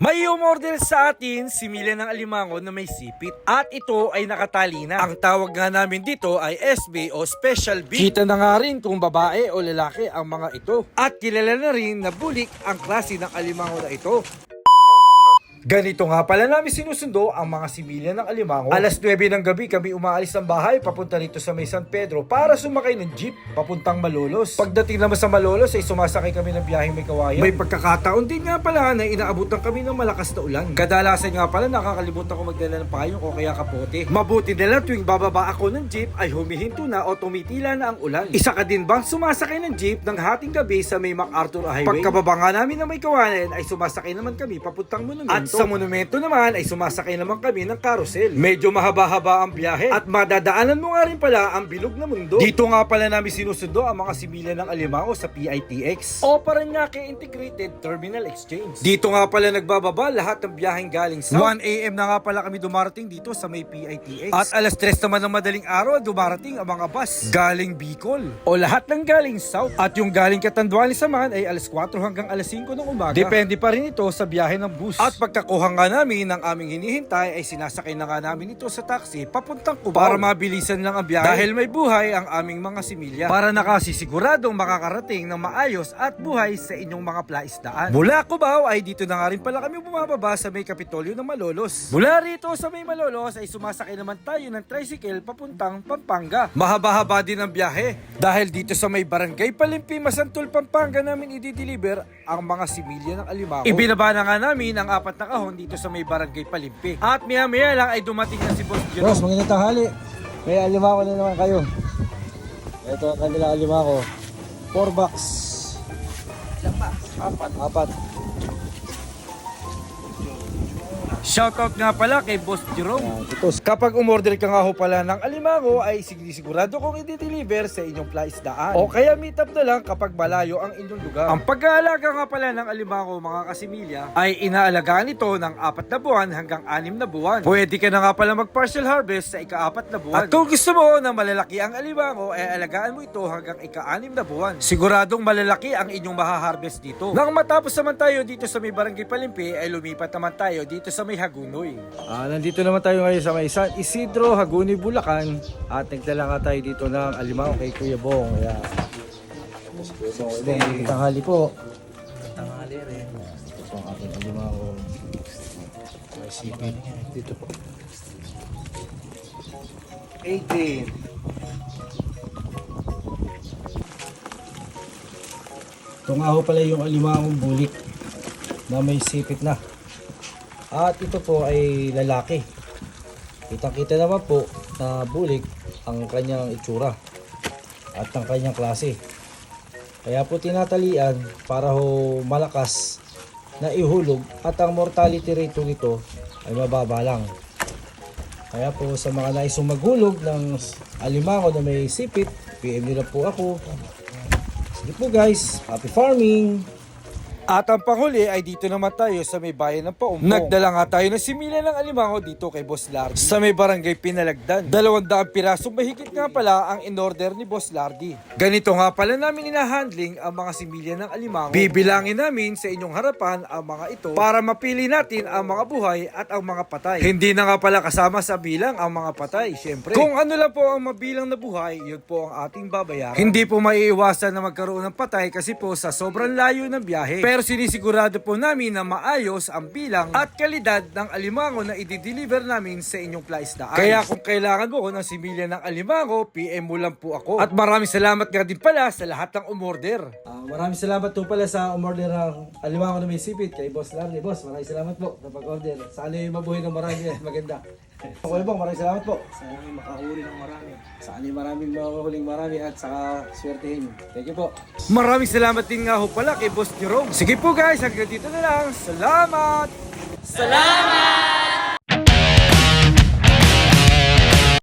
May umorder sa atin si Mila ng alimango na may sipit at ito ay nakatali na. Ang tawag nga namin dito ay SB o Special B. Kita na nga rin kung babae o lalaki ang mga ito. At kilala na rin na bulik ang klase ng alimango na ito. Ganito nga pala namin sinusundo ang mga similya ng alimango. Alas 9 ng gabi kami umaalis ng bahay papunta rito sa may San Pedro para sumakay ng jeep papuntang Malolos. Pagdating naman sa Malolos ay sumasakay kami ng biyaheng may kawayan. May pagkakataon din nga pala na inaabutan kami ng malakas na ulan. Kadalasan nga pala nakakalimutan ko magdala ng payong o kaya kapote. Mabuti na lang tuwing bababa ako ng jeep ay humihinto na o tumitila na ang ulan. Isa ka din bang sumasakay ng jeep ng hating gabi sa may MacArthur Highway? Pagkababa nga namin ng may kawayan ay sumasakay naman kami papuntang monumento. At sa monumento naman ay sumasakay naman kami ng carousel. Medyo mahaba-haba ang biyahe at madadaanan mo nga rin pala ang bilog na mundo. Dito nga pala namin sinusundo ang mga similya ng alimango sa PITX o Parañaque Integrated Terminal Exchange. Dito nga pala nagbababa lahat ng biyaheng galing sa 1 AM na nga pala kami dumarating dito sa may PITX. At alas 3 naman ng madaling araw dumarating ang mga bus galing Bicol o lahat ng galing South. At yung galing Catanduanes naman ay alas 4 hanggang alas 5 ng umaga. Depende pa rin ito sa biyahe ng bus. At pagkakuha nga namin ng aming hinihintay ay sinasakay na nga namin ito sa taxi papuntang Cubao para mabilisan lang ang biyahe dahil may buhay ang aming mga similya para nakasisiguradong makakarating ng maayos at buhay sa inyong mga plaisdaan. Mula Cubao ay dito na nga rin pala kami bumababa sa may Kapitolyo ng Malolos. Mula rito sa may Malolos ay sumasakay naman tayo ng tricycle papuntang Pampanga. Mahaba-haba din ang biyahe dahil dito sa may Barangay Palimpi, Masantol, Pampanga namin i-deliver ang mga similya ng alimango. Ibinaba na nga namin ang 4 na kahon dito sa may Barangay Palimpi. At maya-maya lang ay dumating na si Boss Jerome. Boss, magandang tanghali. May alimango na naman kayo. Ito ang kanila alimango. 4 box. Ilang box? 4. Shoutout nga pala kay Boss Jerome. Ito. Kapag umorder ka nga ho pala ng alimango ay sigurado kong i-deliver sa inyong plaisdaan. O kaya meet up na lang kapag malayo ang inyong lugar. Ang pag-aalaga nga pala ng alimango mga kasimilya ay inaalagaan ito ng 4 na buwan hanggang 6 na buwan. Pwede ka na nga pala mag-partial harvest sa ika-4 na buwan. At kung gusto mo na malalaki ang alimango ay alagaan mo ito hanggang ika-6 na buwan. Siguradong malalaki ang inyong mahaharvest dito. Nang matapos naman tayo dito sa may Barangay Palimpi ay lumipat naman tayo dito sa may Hagunoy. Nandito naman tayo ngayon sa may San Isidro, Hagunoy, Bulacan. At nagdala nga tayo dito ng alimango kay Kuya Bong. Kaya, tanghali po. Tanghali rin. Ito po ang ating alimango. May sipit. Dito po. 18. Ito nga ho pala yung alimangong bulik na may sipit na. At ito po ay lalaki. Kitang-kita naman po na bulik ang kanyang itsura at ang kanyang klase. Kaya po tinatalian para ho malakas na ihulog at ang mortality rate nito ay mababa lang. Kaya po sa mga naisong maghulog ng alimango na may sipit, PM nyo lang po ako. Sige po guys, happy farming! At ang panghuli ay dito naman tayo sa may bayan ng Paumpong. Nagdala nga tayo ng similya ng alimango dito kay Boss Lardy sa may Barangay Pinalagdan. 200 pirasong mahigit nga pala ang in-order ni Boss Lardy. Ganito nga pala namin ina-handling ang mga similya ng alimango. Bibilangin namin sa inyong harapan ang mga ito para mapili natin ang mga buhay at ang mga patay. Hindi na nga pala kasama sa bilang ang mga patay, syempre. Kung ano lang po ang mabilang na buhay, yun po ang ating babayaran. Hindi po maiiwasan na magkaroon ng patay kasi po sa sobrang layo ng biyahe. Pero sinisigurado po namin na maayos ang bilang at kalidad ng alimango na i-deliver namin sa inyong plaisdaan. Kaya kung kailangan mo ng similya ng alimango, PM mo lang po ako. At maraming salamat nga din pala sa lahat ng umorder. Maraming salamat po pala sa umorder ng alimango na may sipit kay Boss Lardy. Boss, maraming salamat po sa pag-order. Sana yung mabuhay ng marami. Maganda. Kuya Bong, maraming salamat po. Sana may makahuli ng marami. Sana yung maraming makahuling marami at saka swertehin. Thank you po. Maraming salamat din nga ho pala kay Boss Jerome. Sige po guys, hanggang dito na lang. Salamat! Salamat!